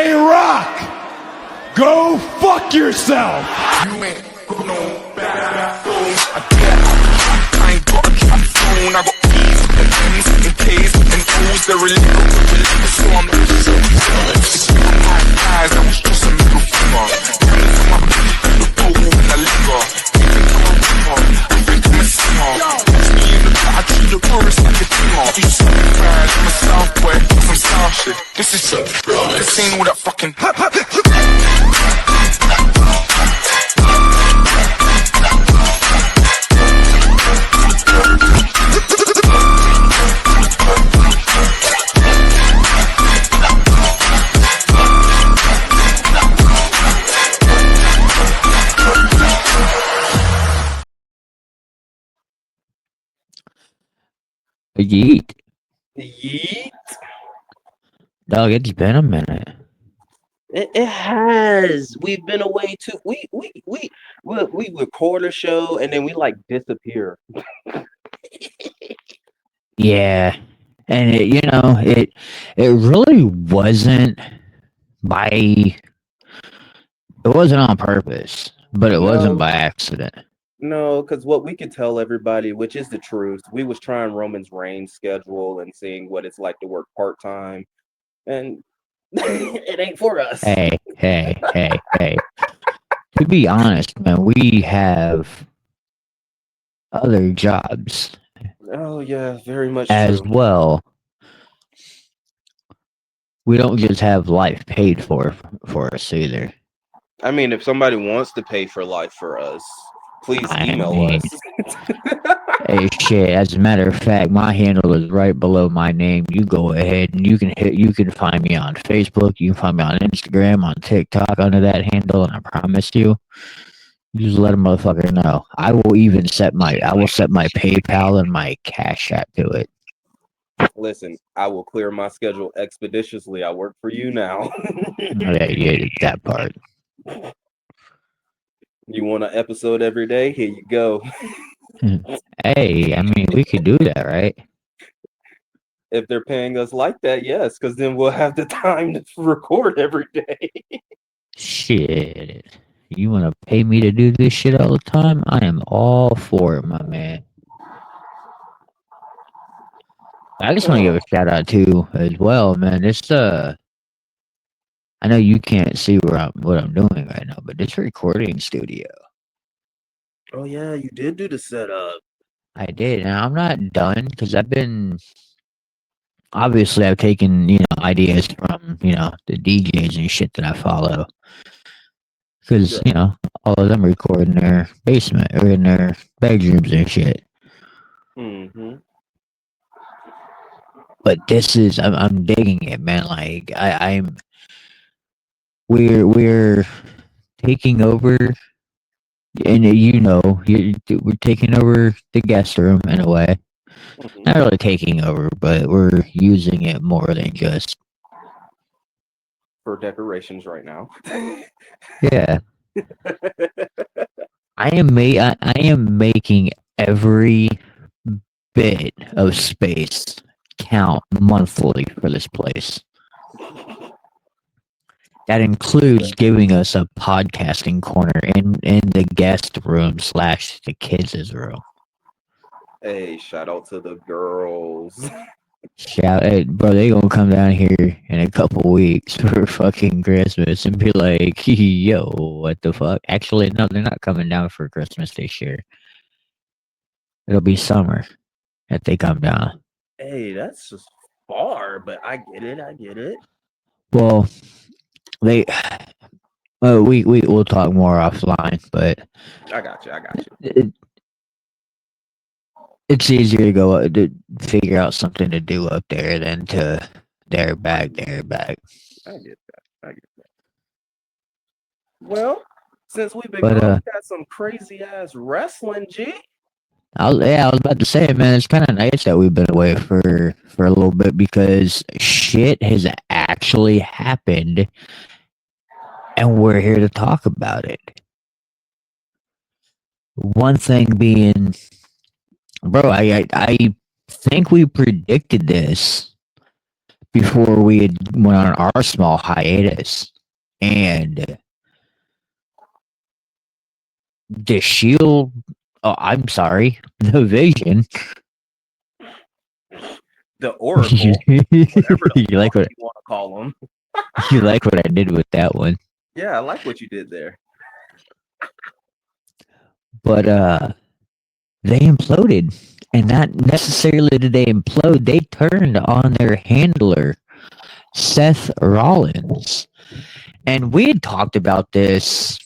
Hey, Rock! Go fuck yourself! You ain't got no backbone. I ain't got a trap phone. I got P's and M's and K's and O's. They're illegal, so I'm eyes, that was just a middle finger. Coming from my beat, the boat in the liquor. Even though I'm river, I think I'm a singer. Push me in the cut, I treat the tourist like a singer. East side bad, I'm a South boy, some South shit. This is shit, this ain't all that fucking Yeet. Yeet. Dog, it's been a minute. It has. We've been away too. We record a show and then we like disappear. Yeah. And it really wasn't it wasn't on purpose, but it wasn't by accident. No, because what we could tell everybody, which is the truth, we was trying Roman's Reigns schedule and seeing what it's like to work part-time. And it ain't for us. Hey. To be honest, man, we have other jobs. Oh yeah, very much as true. well. We don't just have life paid for us either. I mean, if somebody wants to pay for life for us, please email us. Hey, shit. As a matter of fact, my handle is right below my name. You go ahead and you can find me on Facebook. You can find me on Instagram, on TikTok under that handle, and I promise you, just let a motherfucker know. I will set my PayPal and my Cash App to it. Listen, I will clear my schedule expeditiously. I work for you now. Yeah, that part. You want an episode every day? Here you go. Hey, I mean, we could do that, right? If they're paying us like that, yes, because then we'll have the time to record every day. Shit. You want to pay me to do this shit all the time? I am all for it, my man. I just want to give a shout out too, as well, man. It's I know you can't see what I'm doing right now, but this recording studio. Oh yeah, you did do the setup. I did, and I'm not done because I've taken ideas from the DJs and shit that I follow. Because all of them record in their basement or in their bedrooms and shit. Mm-hmm. But this is I'm digging it, man. Like we're taking over, and we're taking over the guest room in a way. Mm-hmm. Not really taking over, but we're using it more than just for decorations right now. Yeah. I am making every bit of space count monthly for this place. That includes giving us a podcasting corner in the guest room / the kids' room. Hey, shout out to the girls. Hey, bro, they gonna come down here in a couple weeks for fucking Christmas and be like, yo, what the fuck? Actually, no, they're not coming down for Christmas this year. It'll be summer if they come down. Hey, that's just far, but I get it. Well, we'll talk more offline, but I got you. It's easier to go to figure out something to do up there than to there back. I get that. Well, since we've been gone, we got some crazy ass wrestling, G. I was about to say, man, it's kind of nice that we've been away for a little bit because shit has actually happened, and we're here to talk about it. One thing being, bro, I think we predicted this before we had went on our small hiatus, and the Shield. Oh, I'm sorry, the Vision. The Oracle, you whatever the like fuck what you want to call them. you like what I did with that one, Yeah, I like what you did there. but they imploded, and not necessarily did they implode. They turned on their handler, Seth Rollins, and we had talked about this.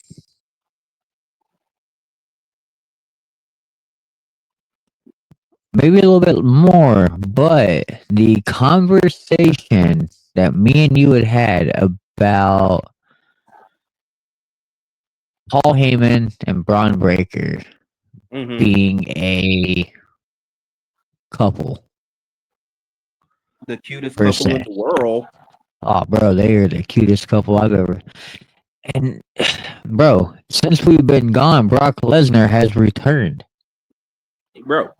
Maybe a little bit more, but the conversation that me and you had about Paul Heyman and Braun Breaker Mm-hmm. being a couple. The cutest Per couple in se. the world. Oh, bro, they are the cutest couple I've ever. And, bro, since we've been gone, Brock Lesnar has returned. Bro,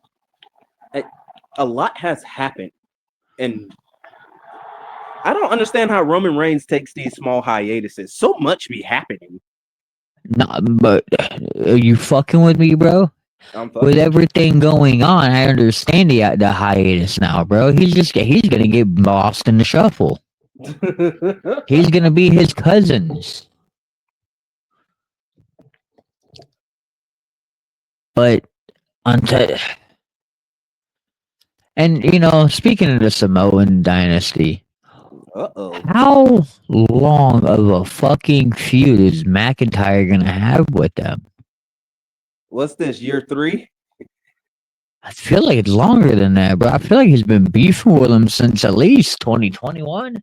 a lot has happened. And I don't understand how Roman Reigns takes these small hiatuses. So much be happening. Nah, but are you fucking with me, bro? I'm With everything going on, I understand the hiatus now, bro. He's gonna get lost in the shuffle. He's gonna be his cousins. But until and speaking of the Samoan dynasty, Uh-oh. how long of a fucking feud is McIntyre gonna have with them? What's this, year 3? I feel like it's longer than that, bro. I feel like he's been beefing with them since at least 2021.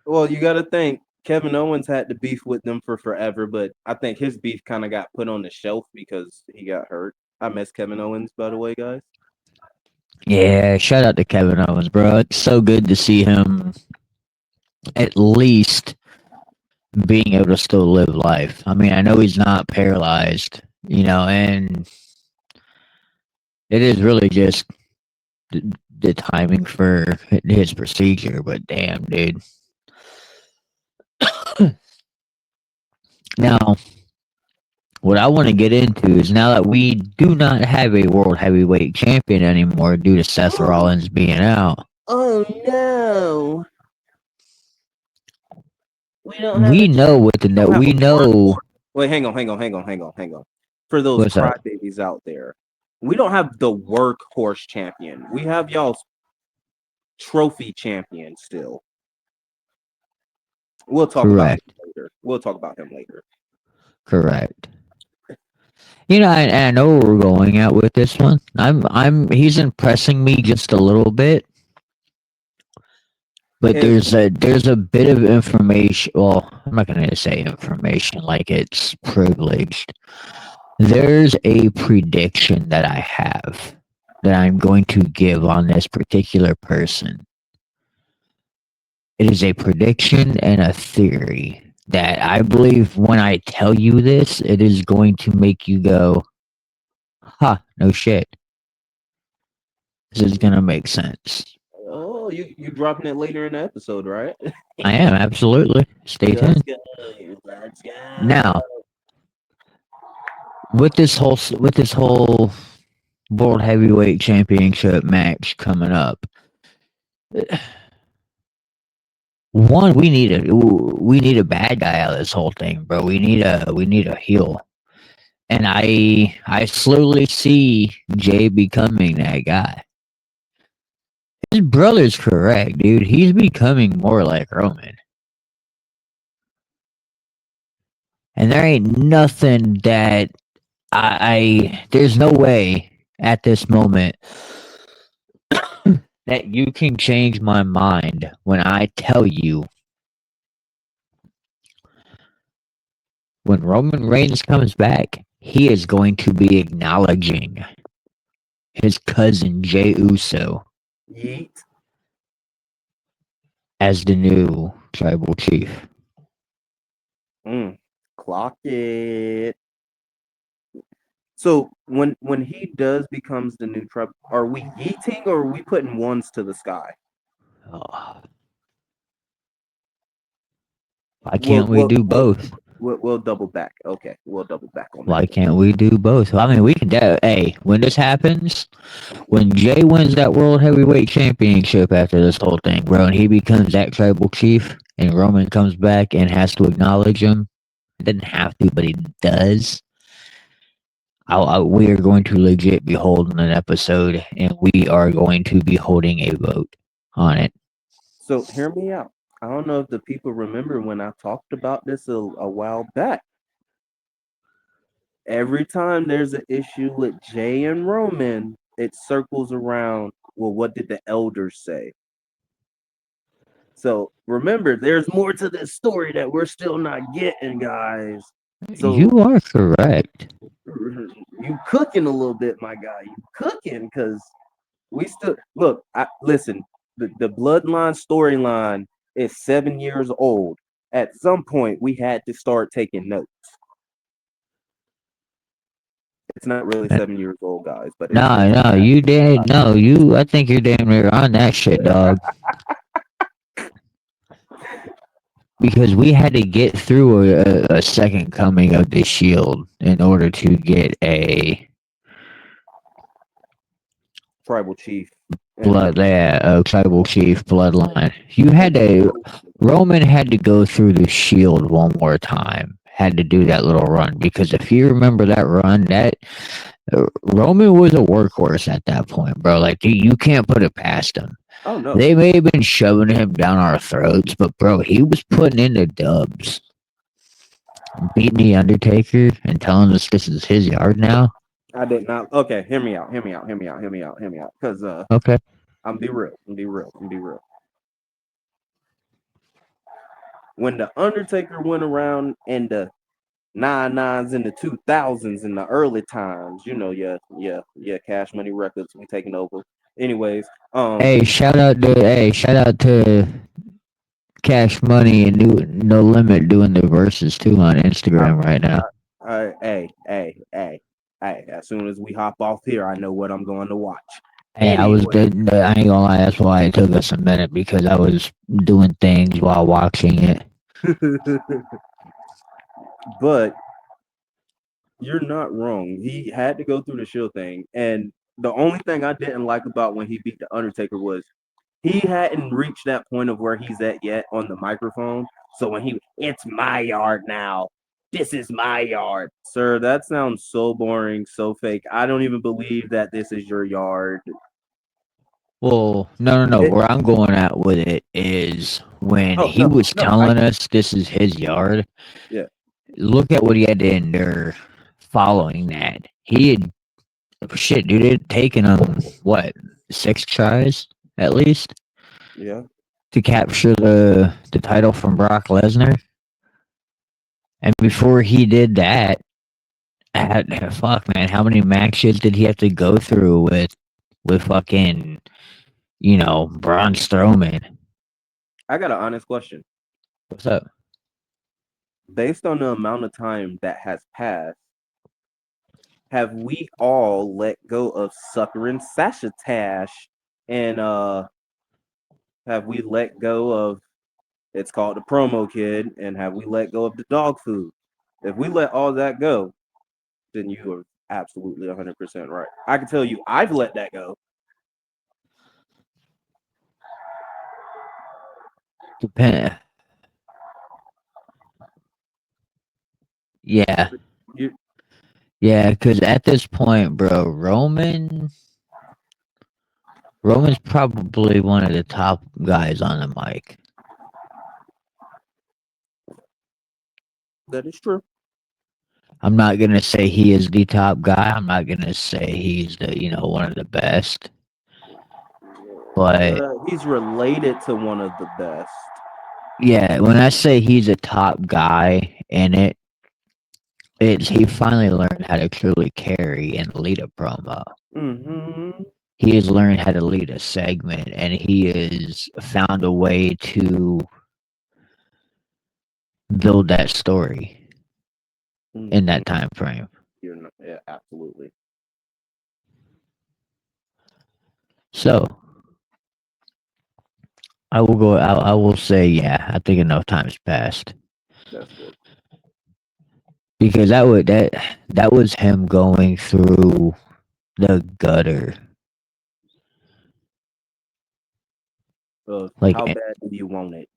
Well, you got to think Kevin Owens had to beef with them for forever, but I think his beef kind of got put on the shelf because he got hurt. I miss Kevin Owens, by the way, guys. Yeah, shout out to Kevin Owens, bro. It's so good to see him at least being able to still live life. I mean, I know he's not paralyzed, and it is really just the timing for his procedure, but damn, dude. Now, what I want to get into is now that we do not have a world heavyweight champion anymore due to Seth Rollins being out. Oh no. We know what the net. We know Wait, hang on. For those what's up. crybabies out there, we don't have the workhorse champion. We have y'all's trophy champion still. We'll talk about him later. Correct. I know where we're going at with this one. He's impressing me just a little bit. But there's a bit of information. Well, I'm not going to say information like it's privileged. There's a prediction that I have that I'm going to give on this particular person. It is a prediction and a theory that I believe when I tell you this, it is going to make you go, "Huh, no shit. This is going to make sense." Oh, you dropping it later in the episode, right? I am, absolutely. Stay tuned. Let's go. Now, with this whole World Heavyweight Championship match coming up, one, we need a bad guy out of this whole thing, bro. We need a heel. And I slowly see Jay becoming that guy. His brother's correct, dude. He's becoming more like Roman. And there ain't nothing that there's no way at this moment that you can change my mind when I tell you when Roman Reigns comes back, he is going to be acknowledging his cousin Jey Uso Yeet. as the new tribal chief. Clock it. So when he does becomes the new tribe, are we yeeting or are we putting ones to the sky? Oh, Why can't we do We'll, both? we'll double back. Okay, we'll double back on that. Why can't we do both? I mean, we can. Hey, when this happens, when Jay wins that World Heavyweight Championship after this whole thing, bro, and he becomes that tribal chief, and Roman comes back and has to acknowledge him, he doesn't have to, but he does. We are going to legit be holding an episode, and we are going to be holding a vote on it. So hear me out. I don't know if the people remember when I talked about this a while back. Every time there's an issue with Jay and Roman, it circles around, well, what did the elders say? So remember, there's more to this story that we're still not getting, guys. So You are correct. you cooking a little bit, my guy. You cooking because we still look. Listen. The bloodline storyline is 7 years old. At some point, we had to start taking notes. It's not really 7 years old, guys, but No, you did. No, you. I think you're damn near on that shit, dog. Because we had to get through a second coming of the Shield in order to get a tribal chief. tribal chief bloodline. You had to. Roman had to go through the Shield one more time. Had to do that little run because if you remember that run, that Roman was a workhorse at that point, bro. Like you can't put it past him. Oh no. They may have been shoving him down our throats, but bro, he was putting in the dubs. Beating the Undertaker and telling us this is his yard now. I did not. Okay, hear me out. Because Okay. I'm be real. When the Undertaker went around in the 99s in the 2000s in the early times, you know, yeah, Cash Money Records we taking over. Anyways, hey, shout out to Cash Money and No Limit doing the verses too on Instagram right now. Hey, as soon as we hop off here, I know what I'm going to watch. Hey, I ain't gonna lie, that's why it took us a minute because I was doing things while watching it. But you're not wrong. He had to go through the Shield thing, and the only thing I didn't like about when he beat the Undertaker was he hadn't reached that point of where he's at yet on the microphone. So when it's my yard now. This is my yard. Sir, that sounds so boring, so fake. I don't even believe that this is your yard. Well, no. Where I'm going at with it is when he was telling us this is his yard. Yeah. Look at what he had to endure following that. He had shit, dude. It had taken him what 6 tries at least. Yeah. To capture the title from Brock Lesnar. And before he did that, fuck man, how many matches did he have to go through with fucking, Braun Strowman? I got an honest question. What's up? Based on the amount of time that has passed, have we all let go of Sucker and Sasha Tash? And have we let go of it's called the promo kid? And have we let go of the dog food? If we let all that go, then you are absolutely 100% right. I can tell you I've let that go. Depend. Yeah. Yeah, because at this point, bro, Roman's probably one of the top guys on the mic. That is true. I'm not gonna say he is the top guy. I'm not gonna say he's the one of the best. But he's related to one of the best. Yeah, when I say he's a top guy in it, he finally learned how to truly carry and lead a promo. Mm-hmm. He has learned how to lead a segment, and he has found a way to build that story in that time frame. Yeah, absolutely. So I will say, yeah, I think enough time's passed. That's good. because that was him going through the gutter. Like How bad do you want it?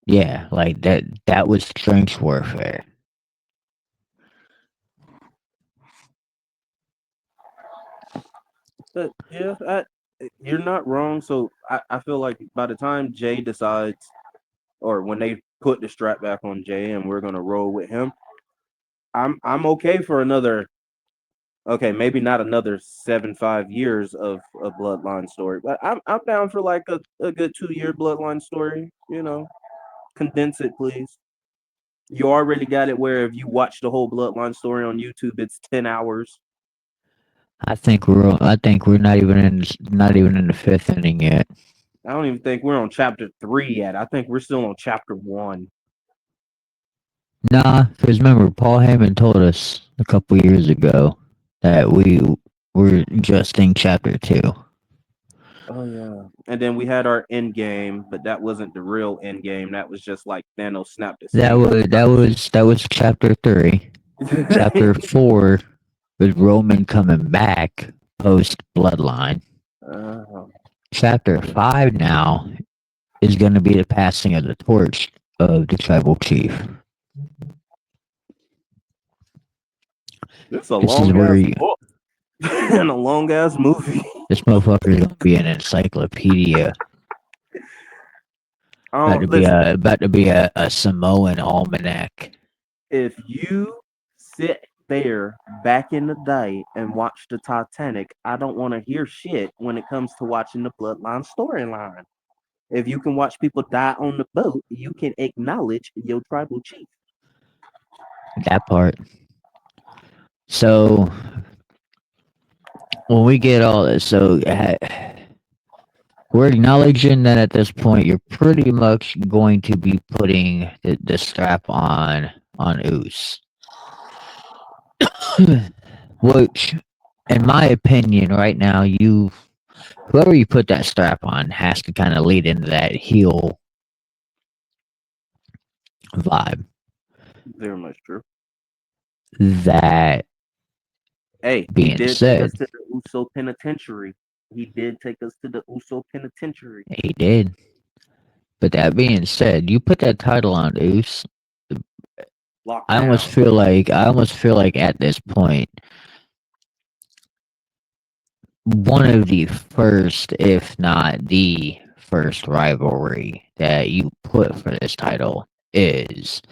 yeah, like that was strength warfare. But yeah, you're not wrong. So I feel like by the time Jay decides, or when they put the strap back on Jay and we're gonna roll with him, I'm okay for another. Okay, maybe not another 7-5 years of a bloodline story, but I'm down for like a good 2 year bloodline story. Condense it, please. You already got it where if you watch the whole bloodline story on YouTube, it's 10 hours. I think we're not even in the fifth inning yet. I don't even think we're on chapter 3 yet. I think we're still on chapter 1. Nah, because remember, Paul Heyman told us a couple years ago that we were just in chapter 2. Oh yeah. And then we had our end game, but that wasn't the real end game. That was just like Thanos snapped his finger. That was chapter 3. Chapter 4 was Roman coming back post Bloodline. uh, Chapter 5 now is going to be the passing of the torch of the tribal chief. this is a This is long where ass you, book and a long ass movie. this motherfucker is going to be an encyclopedia. Listen, About to be a Samoan almanac. if you sit there back in the day and watch the Titanic, I don't want to hear shit when it comes to watching the Bloodline storyline. If you can watch people die on the boat, you can acknowledge your tribal chief. That part. So when we get all this, we're acknowledging that at this point you're pretty much going to be putting the strap on Oos. Which, in my opinion, right now, whoever you put that strap on has to kind of lead into that heel vibe. Very much true. That Hey, he being did take us said, to the Uso Penitentiary. He did take us to the Uso Penitentiary. he did. But that being said, you put that title on Oos. Lockdown. I almost feel like at this point, one of the first, if not the first rivalry that you put for this title is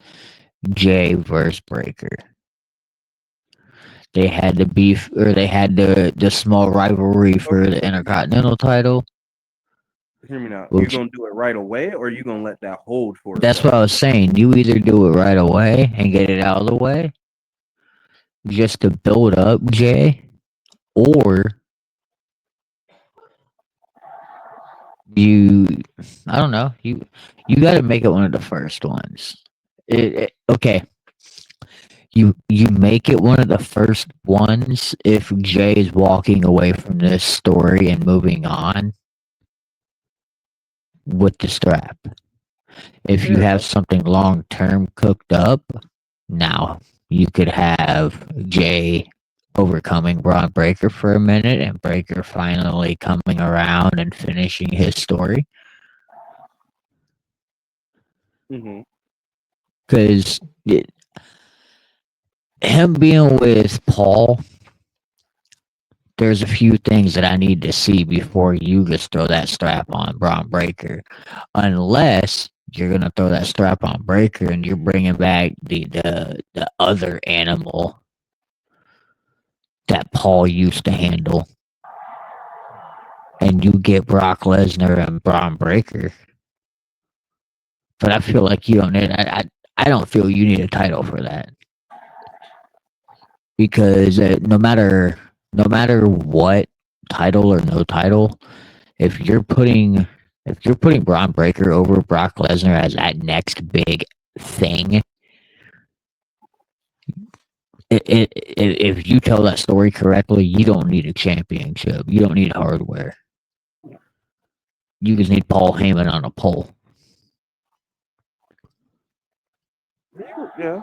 Jay versus Breaker. They had the beef, or they had the small rivalry for the Intercontinental title. Hear me now. You Which gonna do it right away, or you gonna let that hold for a that's what second? I was saying. You either do it right away and get it out of the way, just to build up Jay, or you, I don't know, you got to make it one of the first ones. Okay, you make it one of the first ones if Jay is walking away from this story and moving on with the strap. If you Fair have enough. something long term cooked up, now you could have Jay overcoming Braun Breaker for a minute and Breaker finally coming around and finishing his story. Mm-hmm. Because him being with Paul, there's a few things that I need to see before you just throw that strap on Braun Breaker. Unless you're gonna throw that strap on Breaker and you're bringing back the other animal that Paul used to handle, and you get Brock Lesnar and Braun Breaker. But I feel like you don't need. I don't feel you need a title for that, because no matter what, title or no title, if you're putting Braun Breaker over Brock Lesnar as that next big thing, if you tell that story correctly, you don't need a championship. You don't need hardware. You just need Paul Heyman on a pole. Yeah.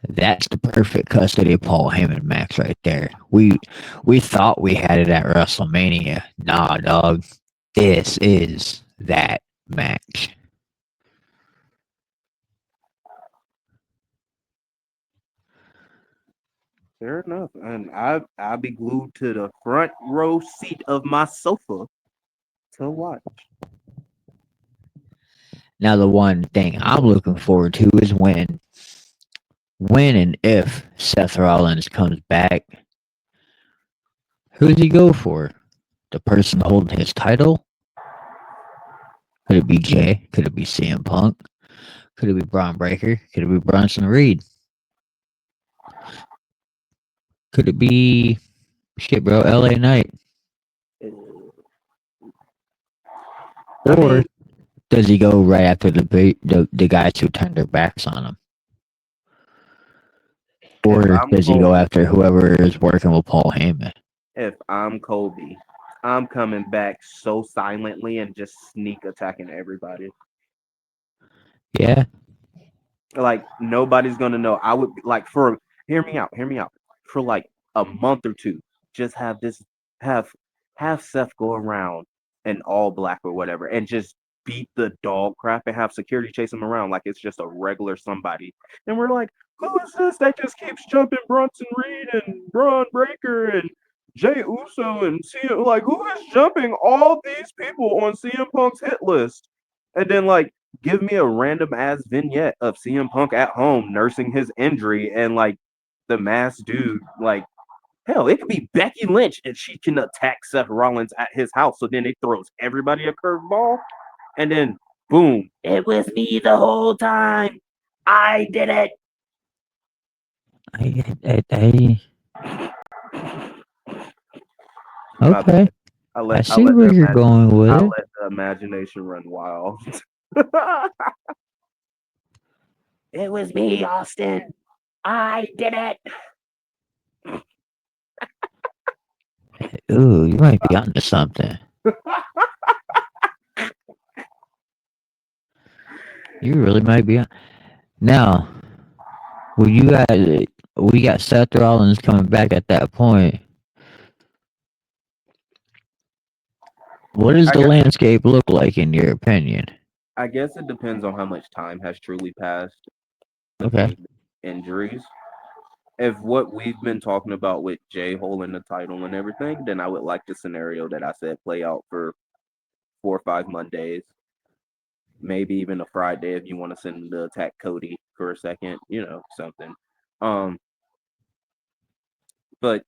That's the perfect custody of Paul Heyman match right there. We thought we had it at WrestleMania. Nah, dog. This is that match. Fair enough. And I'll be glued to the front row seat of my sofa to watch. Now, the one thing I'm looking forward to is when and if Seth Rollins comes back, who does he go for? The person holding his title? Could it be Jay? Could it be CM Punk? Could it be Braun Breaker? Could it be Bronson Reed? Could it be shit, bro? LA Knight? I Or mean, does he go right after the guys who turned their backs on him? if Or I'm does he go Kobe, after whoever is working with Paul Heyman? if I'm Kobe, I'm coming back so silently and just sneak attacking everybody. Yeah. Like nobody's gonna know. I would like for hear me out. For like a month or two, just have this have have Seth go around in all black or whatever and just beat the dog crap and have security chase him around like it's just a regular somebody. And we're like, who is this that just keeps jumping Bronson Reed and Braun Breaker and Jay Uso and CM, like who is jumping all these people on CM Punk's hit list? And then like give me a random ass vignette of CM Punk at home nursing his injury and like the masked dude, like hell, it could be Becky Lynch and she can attack Seth Rollins at his house. So then it throws everybody a curveball, and then boom, it was me the whole time. I did it. I My bad. okay. I I let I see let where the you're going with I it. let the imagination run wild. It was me, Austin. I did it. Ooh, you might be onto something. You really might be on. Now, when you got we got Seth Rollins coming back at that point. What does I the guess landscape look like in your opinion? I guess it depends on how much time has truly passed Okay. between injuries. If what we've been talking about with Jay holding the title and everything, then I would like the scenario that I said play out for 4 or 5 Mondays, maybe even a Friday if you want to send him to attack Cody for a second, something. Um, but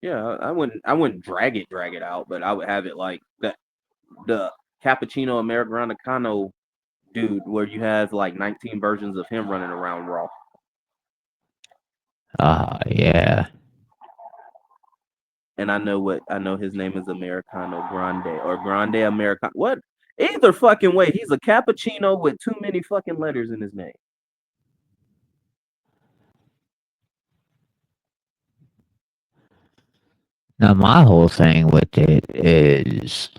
yeah, I wouldn't drag it out, but I would have it like that the Cappuccino Americano dude where you have like 19 versions of him running around Raw. Yeah. And I know his name is Americano Grande or Grande Americano. What? Either fucking way, he's a cappuccino with too many fucking letters in his name. Now my whole thing with it is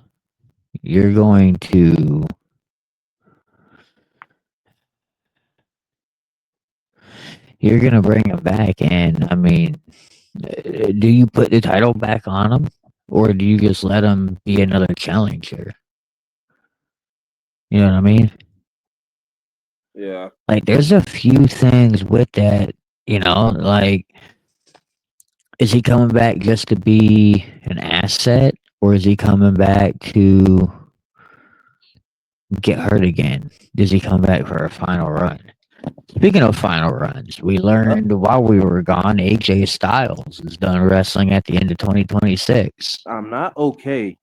you're going to bring him back, and I mean, do you put the title back on him, or do you just let him be another challenger? You know what I mean? Yeah. Like, there's a few things with that. Like, is he coming back just to be an asset, or is he coming back to get hurt again? Does he come back for a final run? Speaking of final runs, we learned while we were gone, AJ Styles is done wrestling at the end of 2026. I'm not okay.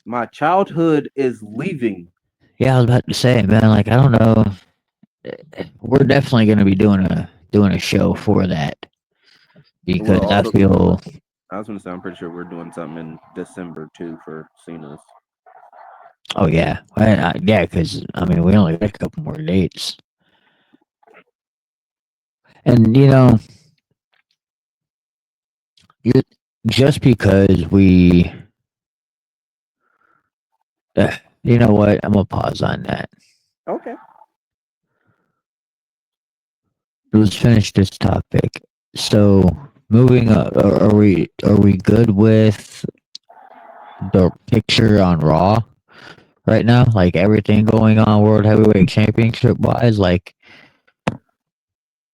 My childhood is leaving. Yeah, I was about to say, man. Like, I don't know. We're definitely going to be doing a show for that Well, because all I the feel. I was gonna say I'm pretty sure we're doing something in December too for Cena's. Oh yeah, yeah. Because I mean, we only got a couple more dates, and you just because you know what? I'm gonna pause on that. Okay. Let's finish this topic. So, moving up, are we good with the picture on Raw right now? Like everything going on World Heavyweight Championship wise, like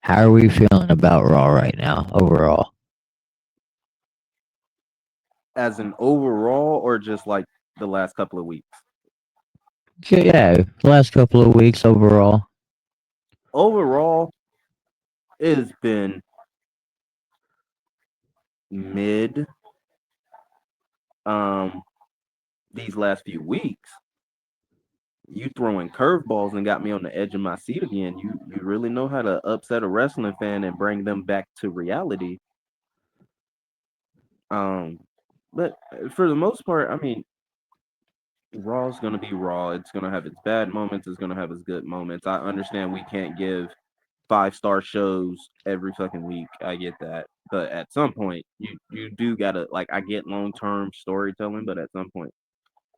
how are we feeling about Raw right now overall? As an overall, or just like the last couple of weeks? Yeah, last couple of weeks overall. Overall, it has been mid. Um, these last few weeks, you throwing curveballs and got me on the edge of my seat again. You really know how to upset a wrestling fan and bring them back to reality. Um, but for the most part, I mean, Raw's gonna be Raw. It's gonna have its bad moments. It's gonna have its good moments. I understand we can't give 5-star shows every fucking week. I get that, but at some point, you do gotta like. I get long-term storytelling, but at some point,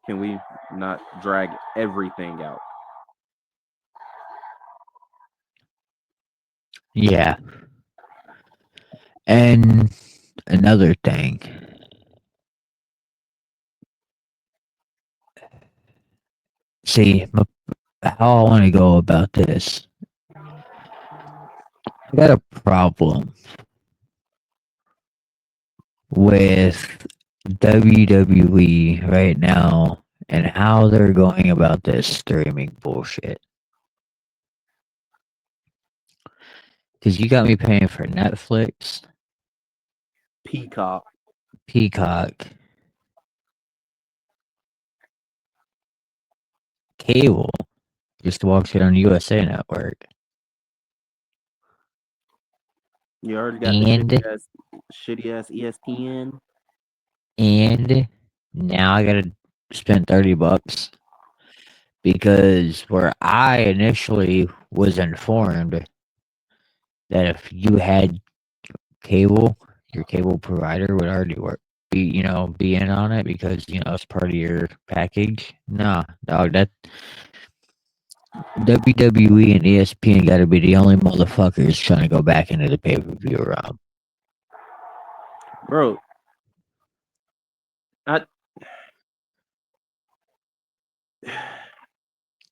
can we not drag everything out? Yeah. And another thing. See, how I want to go about this. I got a problem with WWE right now and how they're going about this streaming bullshit. Because you got me paying for Netflix, Peacock. Peacock, cable, just to watch it on USA Network. You already got the And shitty ass ESPN. and now I gotta spend $30 because where I initially was informed that if you had cable, your cable provider would already be in on it because it's part of your package. Nah, dog, that WWE and ESPN got to be the only motherfuckers trying to go back into the pay per view realm. Bro, I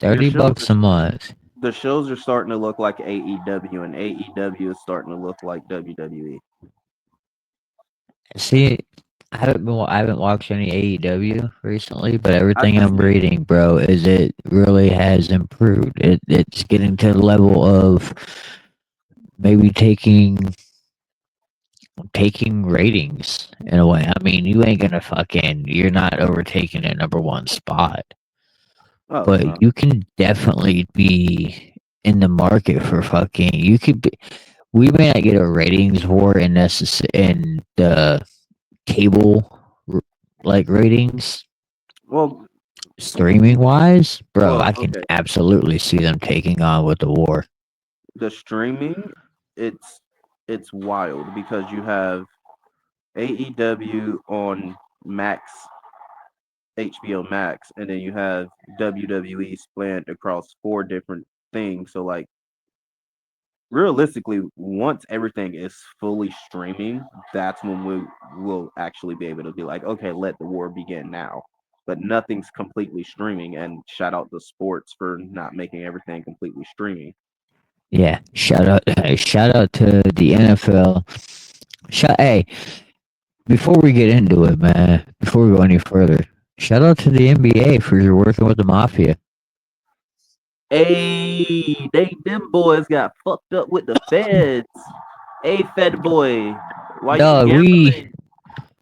30 bucks a month. the shows are starting to look like AEW, and AEW is starting to look like WWE. See, I haven't watched any AEW recently, but I everything just I'm reading, bro, is it really has improved. It's getting to the level of maybe taking ratings in a way. I mean, you ain't gonna you're not overtaking a number one spot, oh no. but you can definitely be in the market for you could be, we may not get a ratings war in in the cable like ratings Well, streaming wise, bro. I can okay. absolutely see them taking on with the war. The streaming, it's it's wild because you have AEW on Max, HBO Max, and then you have WWE split across 4 different things. So like realistically, once everything is fully streaming, that's when we will actually be able to be like, okay, let the war begin now. But nothing's completely streaming, and shout out to sports for not making everything completely streaming. Yeah, shout out to the NFL. Hey, before we get into it, man, before we go any further, shout out to the NBA for your working with the mafia. Hey, them boys got fucked up with the feds. Hey, Fed boy, why you Dog, gambling?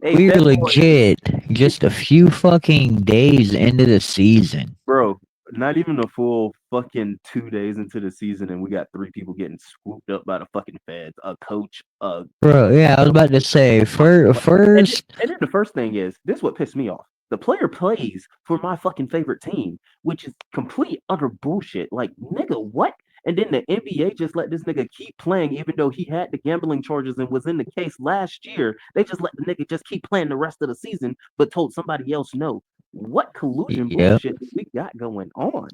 Hey, we're Fed boy, legit just a few fucking days into the season. bro, not even a full fucking 2 days into the season, and we got 3 people getting swooped up by the fucking feds. A coach, Bro, yeah, I was about to say, first, and then the first thing is this: is what pissed me off. The player plays for my fucking favorite team, which is complete utter bullshit. Like, nigga, what? And then the NBA just let this nigga keep playing, even though he had the gambling charges and was in the case last year. They just let the nigga just keep playing the rest of the season, but told somebody else no. What collusion yep. bullshit do we got going on?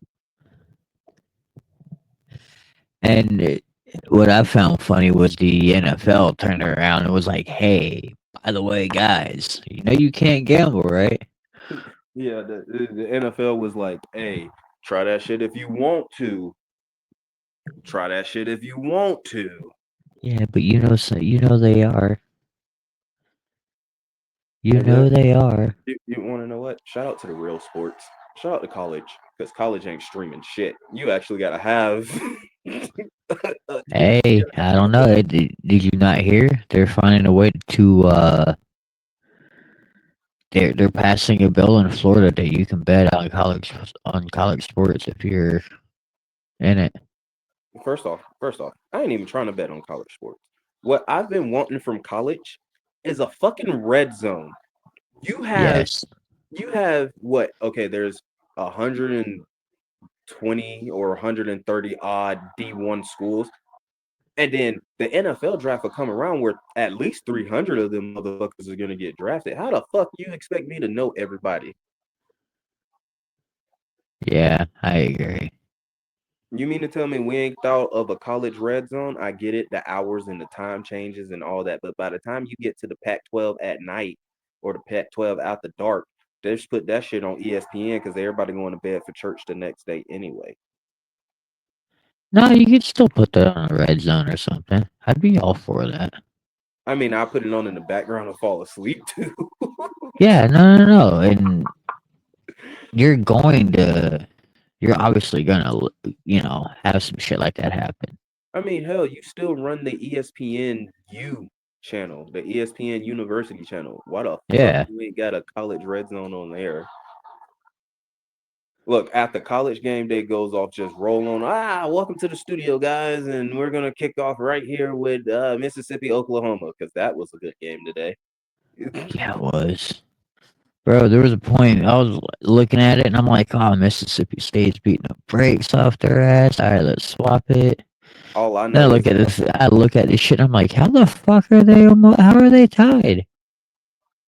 And what I found funny was the NFL turned around and was like, "Hey, by the way, guys, you know you can't gamble, right?" Yeah, the NFL was like, "Hey, try that shit if you want to. Try that shit if you want to." Yeah, but you know they are. You And then know they are. you want to know what? Shout out to the real sports. Shout out to college because college ain't streaming shit. You actually gotta have. Hey, I don't know. Did you not hear? They're finding a way to they're passing a bill in Florida that you can bet on college sports if you're in it. First off, I ain't even trying to bet on college sports. What I've been wanting from college is a fucking red zone. You have Yes. you have what? Okay, there's 120 or 130 odd D1 schools. And then the NFL draft will come around where at least 300 of them motherfuckers are going to get drafted. How the fuck you expect me to know everybody? Yeah, I agree. You mean to tell me we ain't thought of a college red zone? I get it, the hours and the time changes and all that, but by the time you get to the Pac-12 at night or the Pac-12 out the dark, they just put that shit on ESPN because everybody going to bed for church the next day anyway. No, you could still put that on a red zone or something. I'd be all for that. I mean, I put it on in the background and fall asleep too. Yeah, no. And you're going to, you're obviously gonna, have some shit like that happen. I mean, hell, you still run the ESPN U channel, the ESPN University channel. Why the fuck Yeah. you ain't got a college red zone on there? Look, after college game day goes off, just roll on. Welcome to the studio, guys, and we're gonna kick off right here with Mississippi, Oklahoma, because that was a good game today. Yeah, it was. Bro, there was a point I was looking at it and I'm like, oh, Mississippi State's beating the brakes off their ass. All right, let's swap it. All I Then know is that I look at this shit. I'm like, how the fuck are they how are they tied?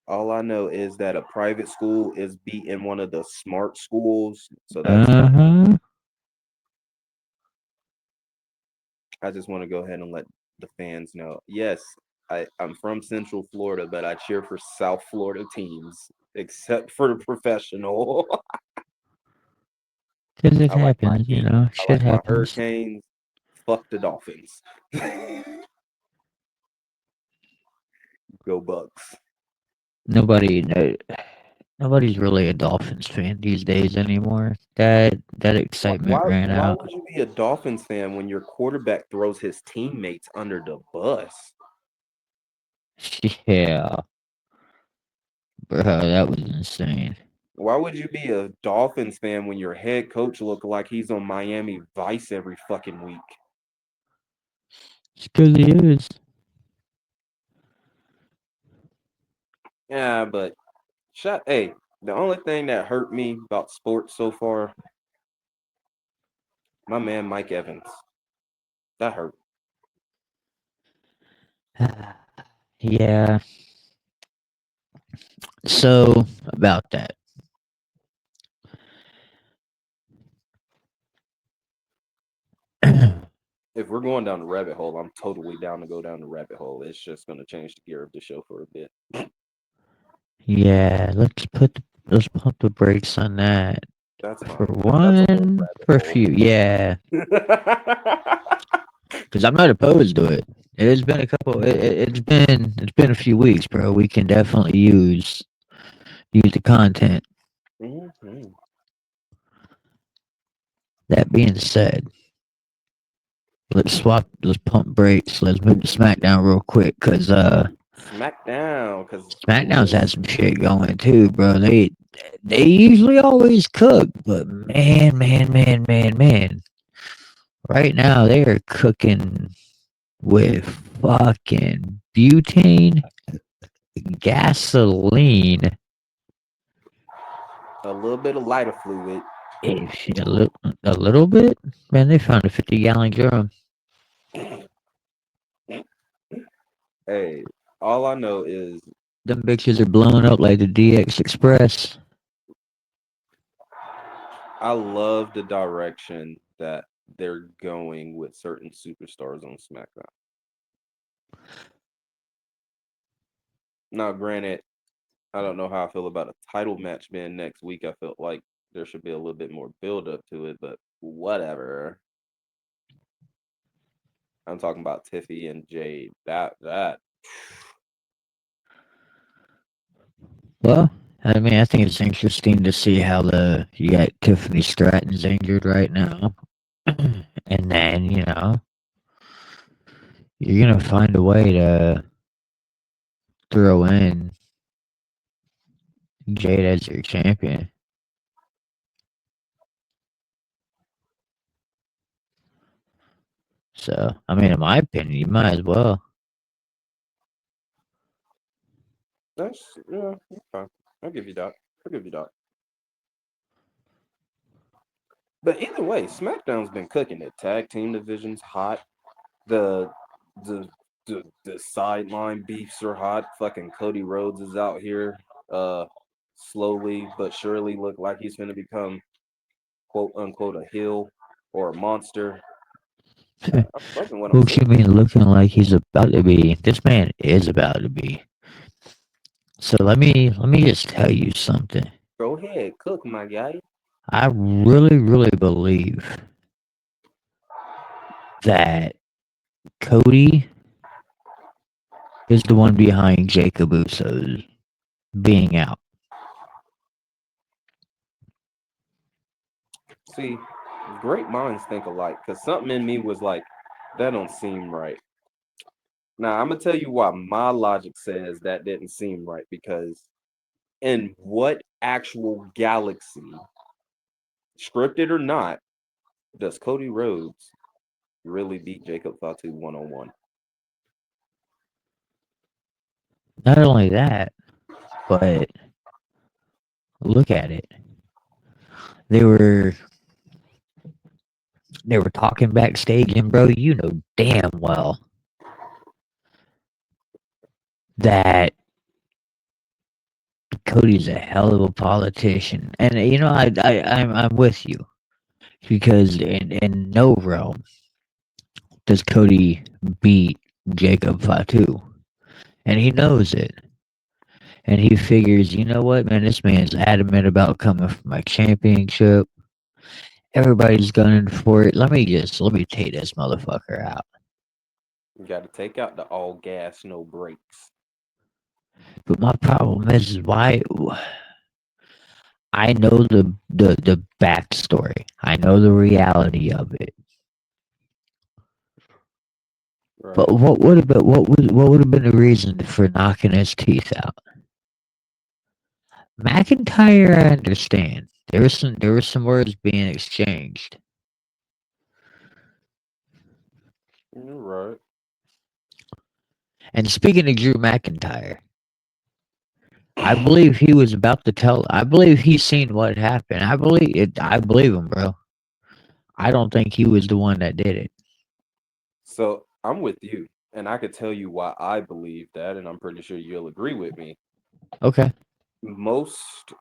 a private school is beating one of the smart schools, so that's Uh huh. I just want to go ahead and let the fans know. Yes, I'm from Central Florida, but I cheer for South Florida teams, except for the professional. Because it I like my happens, Heat. I shit like my happens. Hurricanes. Fuck the Dolphins. Go Bucks. Nobody, no, nobody's really a Dolphins fan these days anymore. That Why, excitement why, ran why out. would you be a Dolphins fan when your quarterback throws his teammates under the bus? Yeah, bro, that was insane. Why would you be a Dolphins fan when your head coach look like he's on Miami Vice every fucking week? It's because he is. Yeah, but hey, the only thing that hurt me about sports so far, my man Mike Evans. That hurt. Yeah. So about that. If we're going down the rabbit hole, I'm totally down to go down the rabbit hole. It's just gonna change the gear of the show for a bit. Yeah, let's pump the brakes on that That's for fine. That's a little for a rabbit few. Yeah, hole. because I'm not opposed to it. It has been a couple. It's been a few weeks, bro. We can definitely use the content. Mhm. That being said, let's pump brakes. Let's move to SmackDown real quick, cause Smackdown, because SmackDown's had some shit going too, bro. They usually always cook, but man. Right now they are cooking with fucking butane, gasoline, a little bit of lighter fluid. a little bit. Man, they found a 50-gallon drum. Hey, all I know is Them bitches are blowing up like the DX Express. I love the direction that they're going with certain superstars on SmackDown. Now, granted, I don't know how I feel about a title match being next week. I felt like there should be a little bit more build up to it, but whatever. I'm talking about Tiffy and Jade. That Well, I mean, I think it's interesting to see how you got Tiffany Stratton's injured right now, and then you're gonna find a way to throw in Jade as your champion. So, I mean, in my opinion, you might as well. that's yeah, okay. I'll give you that. I'll give you that. But either way, SmackDown's been cooking it. Tag team division's hot. The the the sideline beefs are hot. Fucking Cody Rhodes is out here, uh, slowly but surely look like he's gonna become quote unquote a heel or a monster. I'm fucking what I'm What seeing. you mean looking like he's about to be? This man is about to be. So let me just tell you something. Go ahead, cook my guy. I really believe that Cody is the one behind Jacob Uso's being out. See, great minds think alike. Cause something in me was like, that don't seem right. Now I'm gonna tell you why my logic says that didn't seem right. Because in what actual galaxy, scripted or not, does Cody Rhodes really beat Jacob Fatu 1-on-1? Not only that, but look at it. They were they were talking backstage, and bro, you know damn well that Cody's a hell of a politician, and I'm with you because in no realm does Cody beat Jacob Fatu, and he knows it. And he figures, you know what, man, this man's adamant about coming for my championship. Everybody's gunning for it. Let me take this motherfucker out. You got to take out the all gas, no brakes. But my problem is why I know the backstory. I know the reality of it. Right. But what would have been the reason for knocking his teeth out? McIntyre, I understand. There were some words being exchanged. You're right. And speaking of Drew McIntyre, I believe he was about to tell. I believe he's seen what happened. I believe it. I believe him, bro. I don't think he was the one that did it. So I'm with you, and I could tell you why I believe that, and I'm pretty sure you'll agree with me. Okay. Most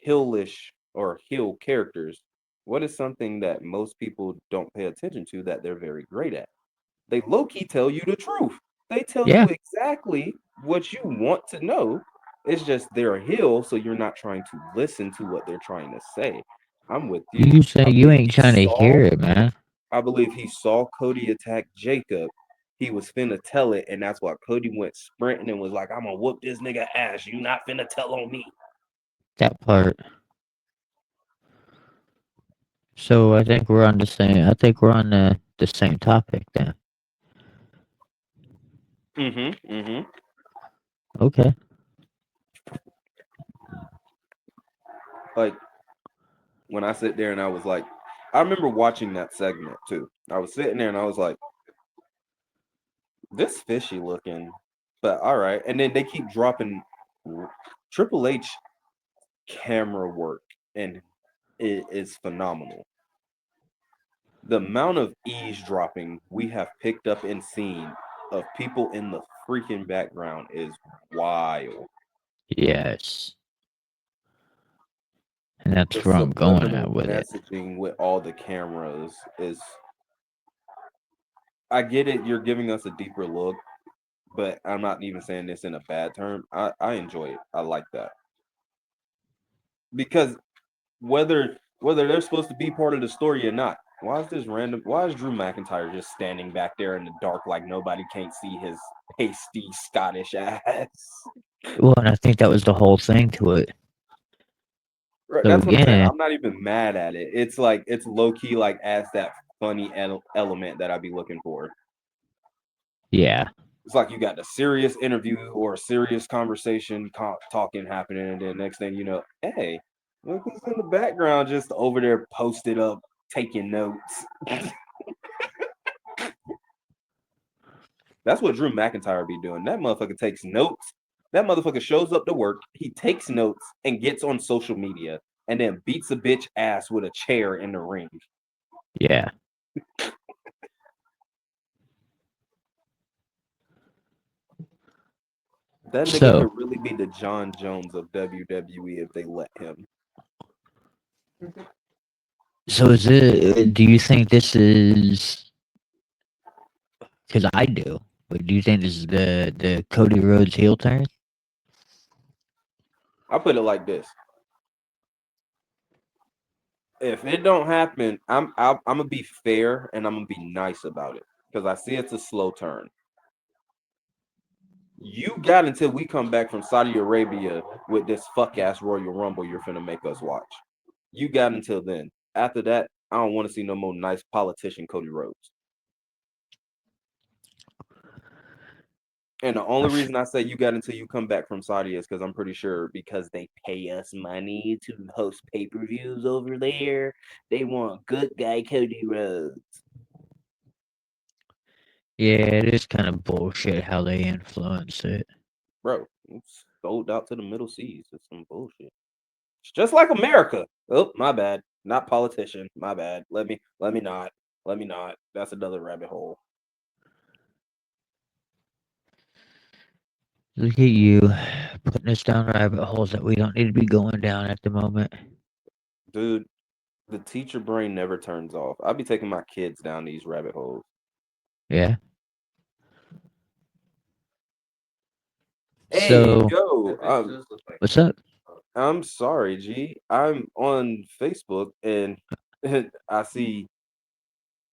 hillish or hill characters, what is something that most people don't pay attention to that they're very great at? They low key tell you the truth. They tell you Yeah. exactly what you want to know. It's just they're a hill, so you're not trying to listen to what they're trying to say. I'm with you. You say I you believe ain't he trying to saw hear it, man. I believe he saw Cody attack Jacob. He was finna tell it, and that's why Cody went sprinting and was like, I'm gonna whoop this nigga ass. You not finna tell on me. That part. So I think we're on the same. I think we're on the same topic then. Mm-hmm. Okay. Like when I sit there and I was like, I remember watching that segment too. I was sitting there and I was like, this fishy looking, but all right. And then they keep dropping Triple H camera work, and it is phenomenal. The amount of eavesdropping we have picked up and seen of people in the freaking background is wild. Yes. And that's The where I'm going at subliminal with it. messaging with all the cameras is. I get it. You're giving us a deeper look, but I'm not even saying this in a bad term. I enjoy it. I like that because whether they're supposed to be part of the story or not, why is this random? Why is Drew McIntyre just standing back there in the dark like nobody can't see his pasty Scottish ass? Well, and I think that was the whole thing to it. Right, So that's what I'm saying. again, I'm not even mad at it. It's like it's low key like adds that funny element that I'd be looking for. yeah. It's like you got a serious interview or a serious conversation talking happening, and then next thing you know, hey, look who's in the background just over there posted up taking notes. That's what Drew McIntyre be doing. That motherfucker takes notes. That motherfucker shows up to work, he takes notes and gets on social media and then beats a bitch ass with a chair in the ring. Yeah. That nigga So, could really be the John Jones of WWE if they let him. so is it? Do you think this is? Because I do. But do you think this is the Cody Rhodes heel turn? I'll put it like this. If it don't happen, I'm gonna be fair and I'm gonna be nice about it because I see it's a slow turn. You got until we come back from Saudi Arabia with this fuck ass Royal Rumble you're finna make us watch. You got until then. After that, I don't want to see no more nice politician Cody Rhodes. And the only reason I say you got until you come back from Saudi is because I'm pretty sure because they pay us money to host pay-per-views over there, they want good guy Cody Rhodes. Yeah, it is kind of bullshit how they influence it. Bro, it's sold out to the Middle Seas. It's some bullshit. It's just like America. Oh, my bad. Not politician. My bad. Let me not. Let me not. That's another rabbit hole. Look at you putting us down rabbit holes that we don't need to be going down at the moment. Dude, the teacher brain never turns off. I'll be taking my kids down these rabbit holes. Yeah. Hey, So, yo, what's up? I'm sorry, G. I'm on Facebook and I see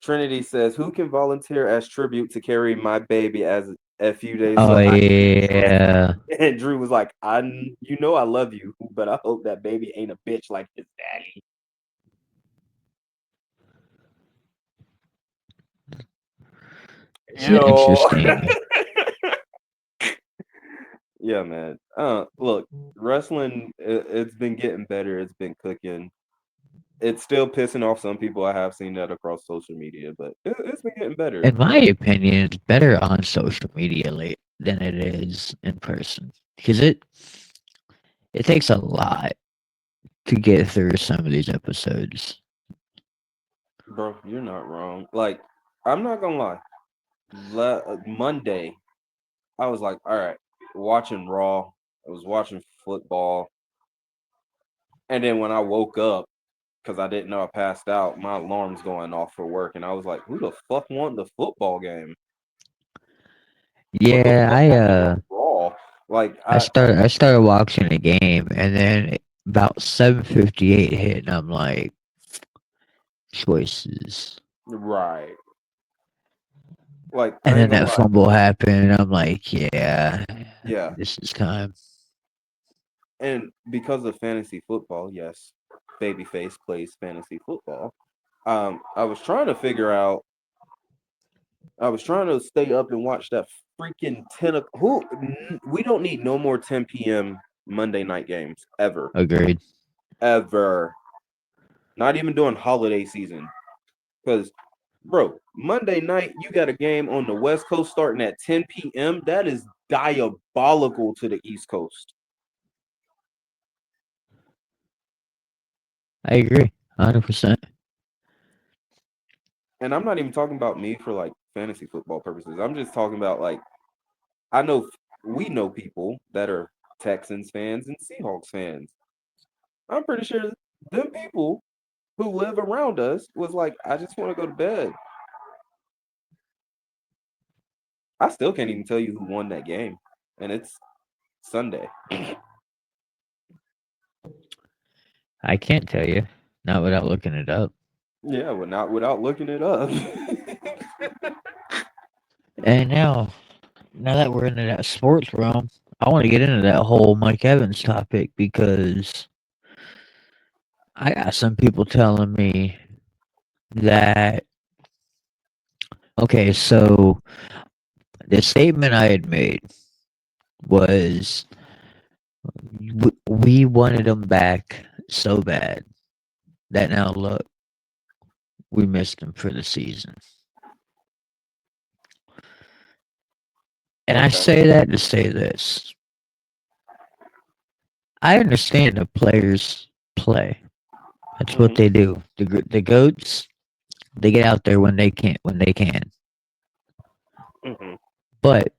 Trinity says, "Who can volunteer as tribute to carry my baby as a few days Oh so I can be his?" yeah. And Drew was like, you know I love you, but I hope that baby ain't a bitch like his daddy." It's Yo. interesting. Yeah, man. Look, wrestling, it's been getting better. It's been cooking. It's still pissing off some people. I have seen that across social media, but it's been getting better. In my opinion, it's better on social media late than it is in person because it takes a lot to get through some of these episodes. Bro, you're not wrong. Like, I'm not gonna lie. Monday, I was like, all right, watching Raw. I was watching football. And then when I woke up, because I didn't know I passed out, my alarm's going off for work. And I was like, who the fuck won the football game? What the Yeah, fuck happened on Raw? Like, I started watching the game and then about 7:58 hit and I'm like choices. right. Like, And I ain't then gonna that lie. fumble happened and I'm like, yeah, Yeah. this is time. And because of fantasy football, yes, Babyface plays fantasy football. I was trying to figure out. I was trying to stay up and watch that freaking 10. We don't need no more 10 p.m. Monday night games ever, Agreed. ever. Not even during holiday season, because bro, Monday night you got a game on the West Coast starting at 10 p.m. That is diabolical to the East Coast. I agree. 100%. And I'm not even talking about me for like fantasy football purposes. I'm just talking about like I know we know people that are Texans fans and Seahawks fans. I'm pretty sure them people who live around us was like, I just want to go to bed. I still can't even tell you who won that game, and it's Sunday. I can't tell you, not without looking it up. Yeah, well, not without looking it up. And now that we're into that sports realm, I want to get into that whole Mike Evans topic because I got some people telling me that okay, so the statement I had made was we wanted him back so bad that now look, we missed him for the season. And I Okay. say that to say this. I understand the players play. That's what Hmm. they do. The goats, they get out there when they can. Hmm. But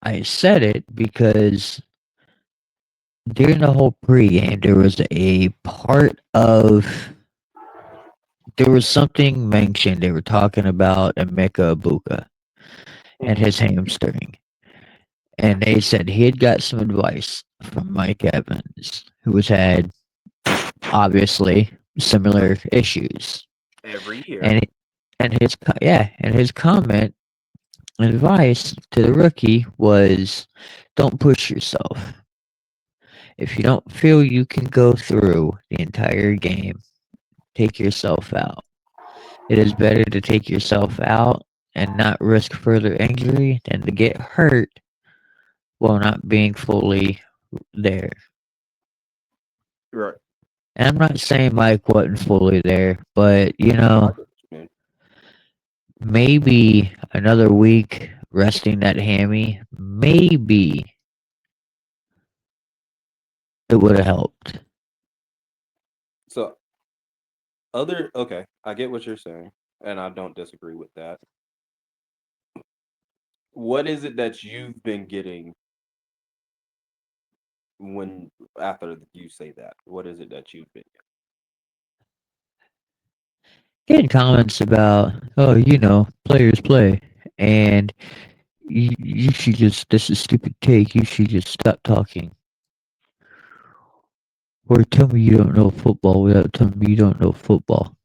I said it because during the whole pregame, there was a part of there was something mentioned. They were talking about Emeka Ibuka and Hmm. his hamstring, and they said he had got some advice from Mike Evans, who has had obviously similar issues, Every year. and and his comment advice to the rookie was, don't push yourself. If you don't feel you can go through the entire game, take yourself out. It is better to take yourself out and not risk further injury than to get hurt while not being fully there. Right. And I'm not saying Mike wasn't fully there, but No, I get what you mean. maybe another week resting that hammy, maybe it would have helped. So, okay, I get what you're saying, and I don't disagree with that. What is it that you've been getting when after you say that? What is it that you've been Getting comments about, oh, players play, and you should just, this is stupid take, you should just stop talking. Or tell me you don't know football without telling me you don't know football.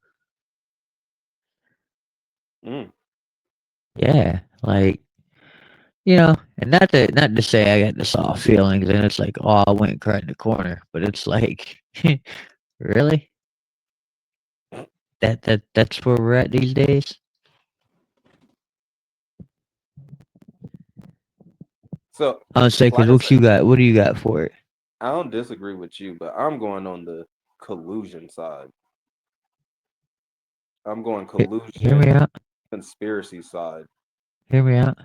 getting? Yeah, like, and not to say I got the soft feelings and it's like, oh, I went and cried in the corner, but it's like, really? That's where we're at these days? So, I was saying, like because I said, what do you got for it? I don't disagree with you, but I'm going on the collusion side. I'm going Hear me collusion, out. conspiracy side. Hear me out.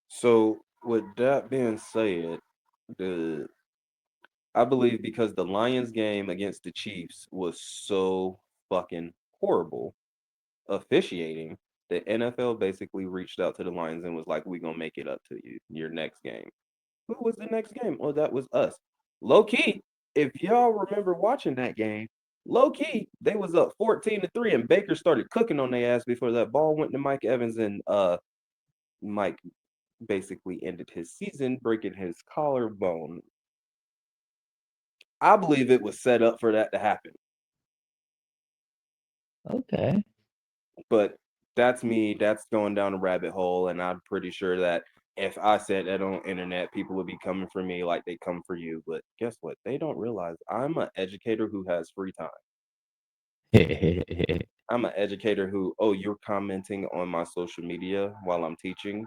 So, with that being said, the I believe because the Lions game against the Chiefs was so fucking horrible officiating, the NFL basically reached out to the Lions and was like, "We gonna make it up to you your next game." Who was the next game? Oh, that was us. Low key, if y'all remember watching that game, low key, they was up 14-3, and Baker started cooking on their ass before that ball went to Mike Evans, and Mike basically ended his season breaking his collarbone. I believe it was set up for that to happen. Okay. But that's me. That's going down a rabbit hole, and I'm pretty sure that if I said that on internet, people would be coming for me like they come for you. But guess what? They don't realize I'm an educator who has free time. I'm an educator who, oh, you're commenting on my social media while I'm teaching.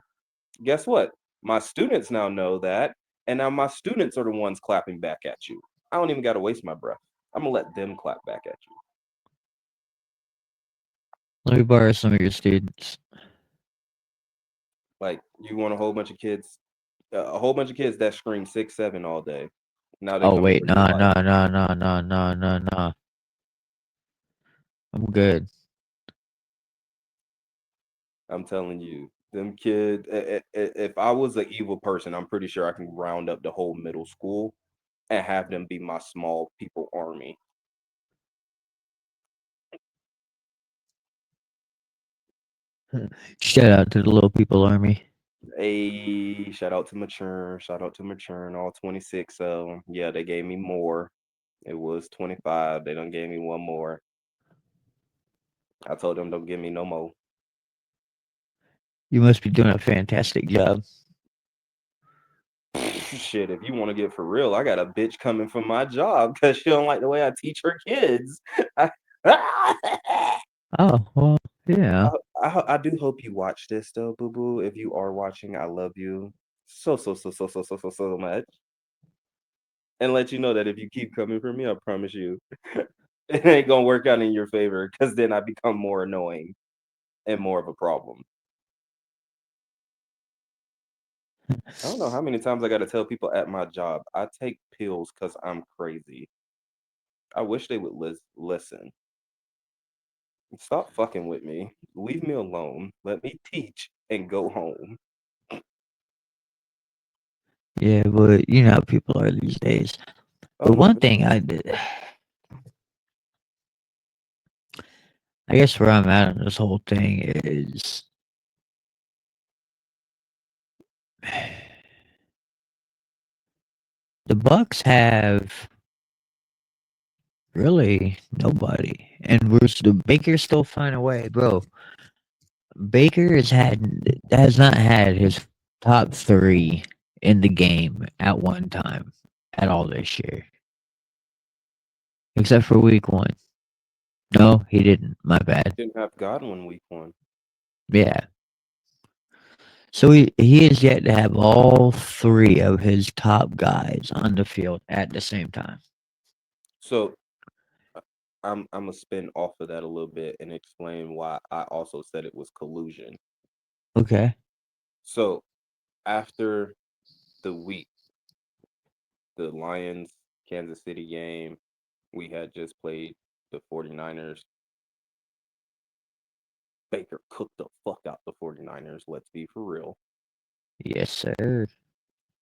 Guess what? My students now know that, and now my students are the ones clapping back at you. I don't even got to waste my breath. I'm gonna let them clap back at you. Let me borrow some of your students. Like you want a whole bunch of kids that scream 6, 7 all day. Now they Oh coming wait, for your no, life. no, no, no, no, no, no, no. I'm good. I'm telling you. Them kids. If I was an evil person, I'm pretty sure I can round up the whole middle school and have them be my small people army. Shout out to the little people army. Hey, shout out to Mature. Shout out to Mature and all 26 of them. Yeah, they gave me more. It was 25. They done gave me one more. I told them don't give me no more. You must be doing a fantastic job. Shit, if you want to get for real, I got a bitch coming from my job because she don't like the way I teach her kids. I, Oh, well, yeah. I do hope you watch this though, boo boo. If you are watching, I love you so much. And let you know that if you keep coming for me, I promise you, it ain't gonna work out in your favor because then I become more annoying and more of a problem. I don't know how many times I got to tell people at my job I take pills because I'm crazy. I wish they would listen. Stop fucking with me. Leave me alone. Let me teach and go home. Yeah, but you know how people are these days. Oh But no, one thing I did, I guess where I'm at on this whole thing is the Bucks have really nobody, and Baker's still find a way, bro. Baker has not had his top three in the game at one time at all this year, except for week one. No, he didn't. My bad. didn't have Godwin week one. Yeah. So he is yet to have all three of his top guys on the field at the same time. So I'm gonna spin off of that a little bit and explain why I also said it was collusion. Okay. So after the week, the Lions Kansas City game, we had just played the 49ers. Baker cooked the fuck out the 49ers, let's be for real. Yes, sir.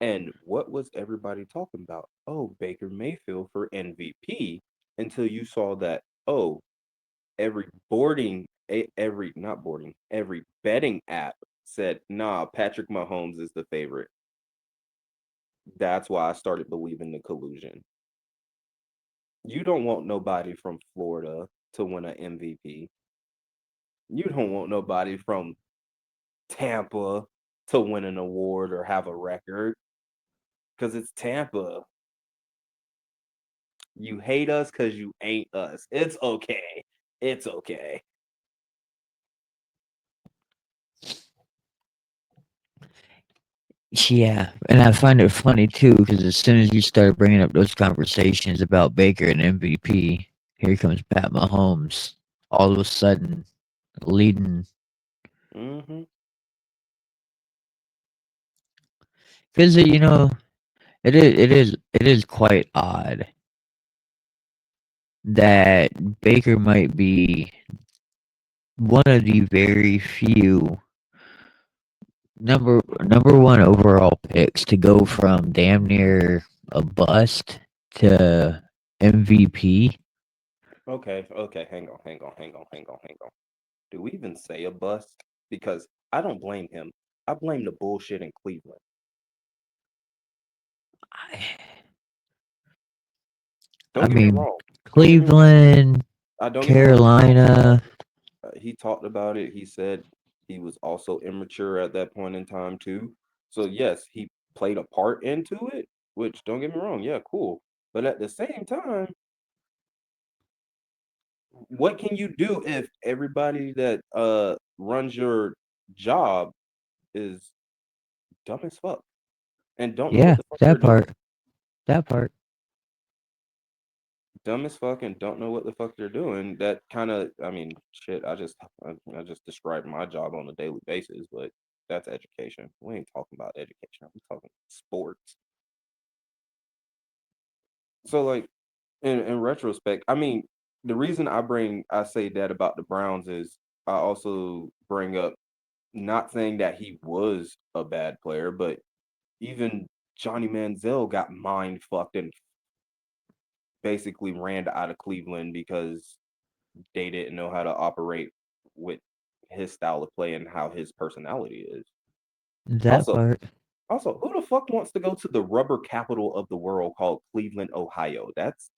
And what was everybody talking about? Oh, Baker Mayfield for MVP until you saw that, oh, every every not boarding, every betting app said, nah, Patrick Mahomes is the favorite. That's why I started believing the collusion. You don't want nobody from Florida to win an MVP. You don't want nobody from Tampa to win an award or have a record because it's Tampa. You hate us because you ain't us. It's okay. It's okay. Yeah, and I find it funny too because as soon as you start bringing up those conversations about Baker and MVP, here comes Pat Mahomes. All of a sudden, leading Mm-hmm. because you know it is quite odd that Baker might be one of the very few number one overall picks to go from damn near a bust to MVP. Okay. Hang on. Do we even say a bust? Because I don't blame him. I blame the bullshit in Cleveland. I, I Don't get me mean, wrong. Don't get me wrong. Cleveland, Don't get me wrong. He talked about Carolina. it. He talked about it. He said he was also immature at that point in time too. So yes, he played a part into it. Which don't get me wrong. Yeah, cool. But at the same time, what can you do if everybody that runs your job is dumb as fuck and don't know what Yeah, the fuck they're that doing? part. That part. Dumb as fuck and don't know what the fuck they're doing. That kind of, I mean, shit. I just described my job on a daily basis, but that's education. We ain't talking about education. We talking sports. So like, in retrospect, I mean, the reason I say that about the Browns is I also bring up Not saying that he was a bad player, but even Johnny Manziel got mind fucked and basically ran out of Cleveland because they didn't know how to operate with his style of play and how his personality is. That Also, part. who the fuck wants to go to the rubber capital of the world called Cleveland, Ohio? That's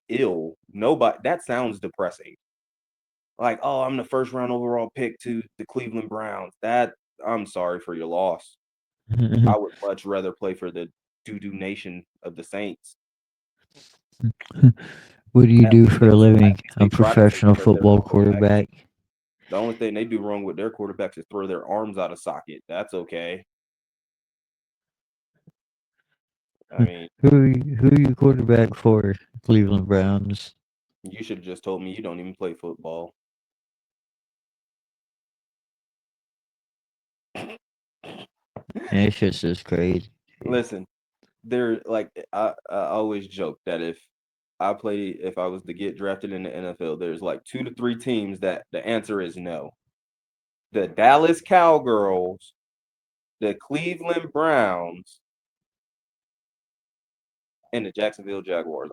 ill. Nobody. That sounds depressing. Like, oh, I'm the first round overall pick to the Cleveland Browns. That I'm sorry for your loss. I would much rather play for the doo doo nation of the Saints. What do you At do least for a living? they I'm a try to take professional care of their football quarterback. quarterback. The only thing they do wrong with their quarterbacks is throw their arms out of socket. That's okay. I mean, Who are you quarterback for? Cleveland Browns. you should have just told me you don't even play football. It's just crazy. Listen, they're like I always joke that if I was to get drafted in the NFL, there's like 2 to 3 teams that the answer is no. The Dallas Cowgirls, the Cleveland Browns, and the Jacksonville Jaguars,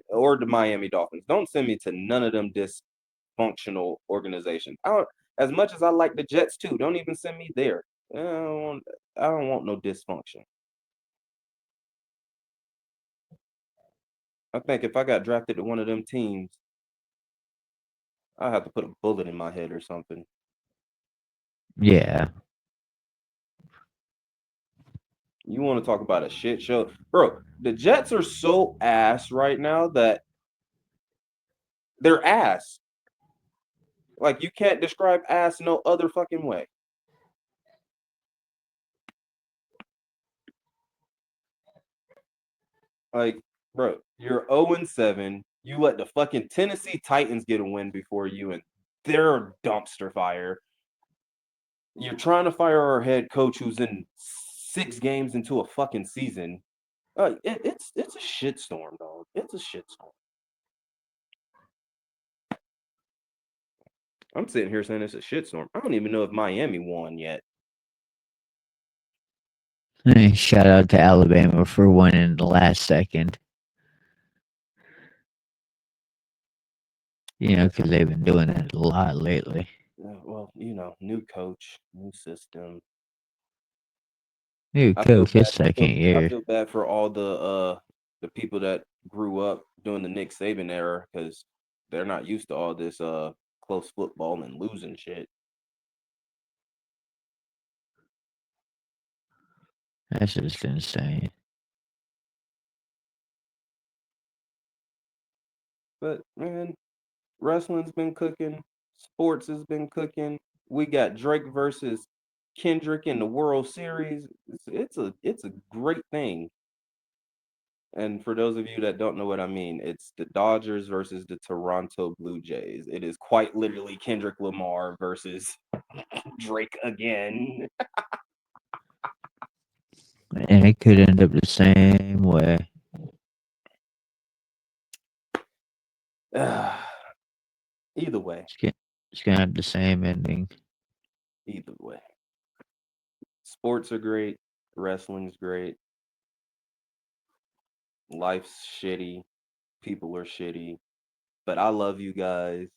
or the Miami Dolphins. Don't send me to none of them dysfunctional organizations. As much as I like the Jets too, don't even send me there. I don't want no dysfunction. I think if I got drafted to one of them teams, I have to put a bullet in my head or something. Yeah. You want to talk about a shit show, bro? The Jets are so ass right now that they're ass. Like you can't describe ass no other fucking way. Like, bro, you're 0-7. You let the fucking Tennessee Titans get a win before you, and they're a dumpster fire. You're trying to fire our head coach who's in 6 games into a fucking season. It's a shitstorm, dog. It's a shitstorm. I'm sitting here saying it's a shitstorm. I don't even know if Miami won yet. Hey, shout out to Alabama for winning the last second. Because they've been doing it a lot lately. Well, new coach, new system. New I feel coach, his bad. second I year. feel bad for all the people that grew up during the Nick Saban era because they're not used to all this close football and losing shit. That's just insane. But man, wrestling's been cooking, sports has been cooking. We got Drake versus Kendrick in the World Series. It's a great thing. And for those of you that don't know what I mean, it's the Dodgers versus the Toronto Blue Jays. It is quite literally Kendrick Lamar versus Drake again. And it could end up the same way. Either way, It's gonna have the same ending. either way. Sports are great, wrestling's great, life's shitty, people are shitty, but I love you guys.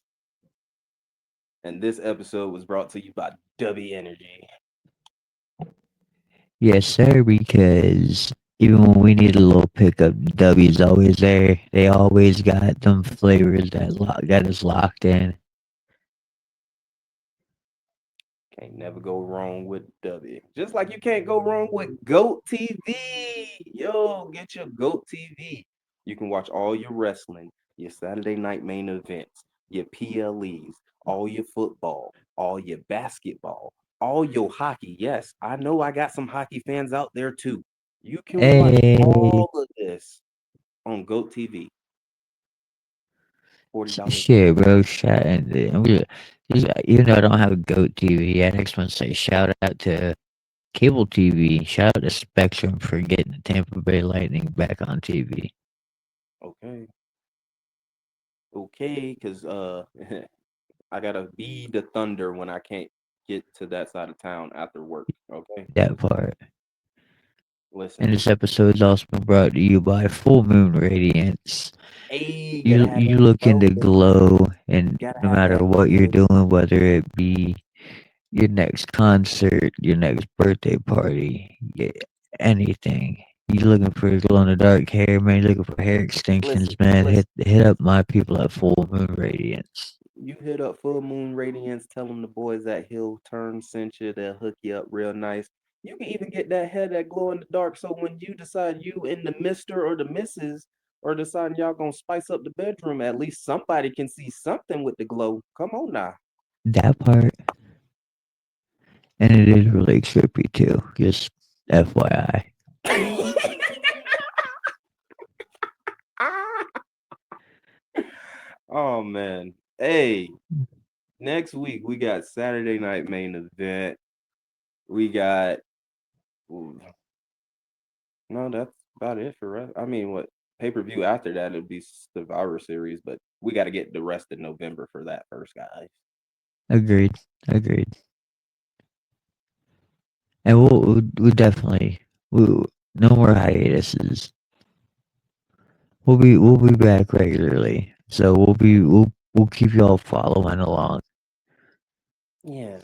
And this episode was brought to you by W Energy. Yes, sir, because even when we need a little pickup, W's always there. They always got them flavors that is locked in. Can't never go wrong with W. Just like you can't go wrong with GOAT TV. Yo, get your GOAT TV. You can watch all your wrestling, your Saturday night main events, your PLEs, all your football, all your basketball, all your hockey. Yes, I know I got some hockey fans out there too. You can watch Hey, all of this on GOAT TV. $40. shit, bro. Even though I don't have a goat TV, I just want to say shout out to cable TV. Shout out to Spectrum for getting the Tampa Bay Lightning back on TV. Okay. Okay, because I gotta be the Thunder when I can't get to that side of town after work. Okay, That part. listen. And this episode is also been brought to you by Full Moon Radiance. Hey, You look into glow, and Gotta no have matter that what you're glow. doing, whether it be your next concert, your next birthday party, anything. You looking for glow in the dark hair, man? You looking for hair extensions, man? Hit up my people at Full Moon Radiance. You hit up Full Moon Radiance, tell them the boys at Hill Turn sent you. They'll hook you up real nice. You can even get that hair that glow in the dark. So when you decide you and the Mister or the Missus or deciding y'all gonna spice up the bedroom, at least somebody can see something with the glow. Come on now. That part. And it is really trippy too. Just FYI. Oh man. Hey, next week we got Saturday night main event. We got no, that's about it for us. I mean, what pay-per-view after that it'll be Survivor Series, but we got to get the rest of November for that first, guys. Agreed. And we'll definitely no more hiatuses. We'll be back regularly. So we'll keep y'all following along. Yeah,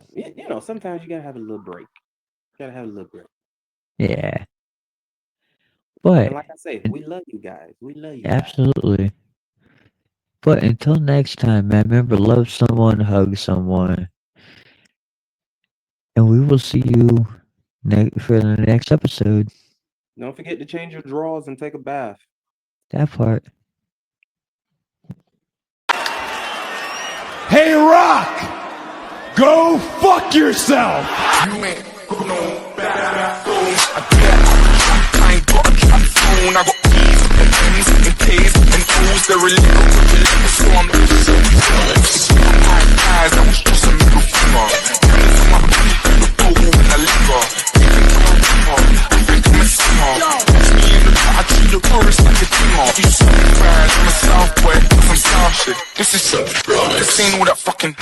sometimes you gotta have a little break. Yeah. But And like I say, we love you guys. We love you. Absolutely. But until next time, man, remember, love someone, hug someone. And we will see you for the next episode. Don't forget to change your drawers and take a bath. That part. Hey, Rock! Go fuck yourself! You ain't got no bathroom. I ain't got a trap phone. I got P's and M's and K's and O's. They're illegal to the level, so I'm not so jealous. My eyes, that was just a middle finger. Hands on my feet, the bowl in the liquor. Even though I'm rapper, I think I'm a singer. Watch me in the car, I treat the chorus like a dimmer. You surprised, I'm a South boy, I'm South shit. This is surprise. This ain't all that fucking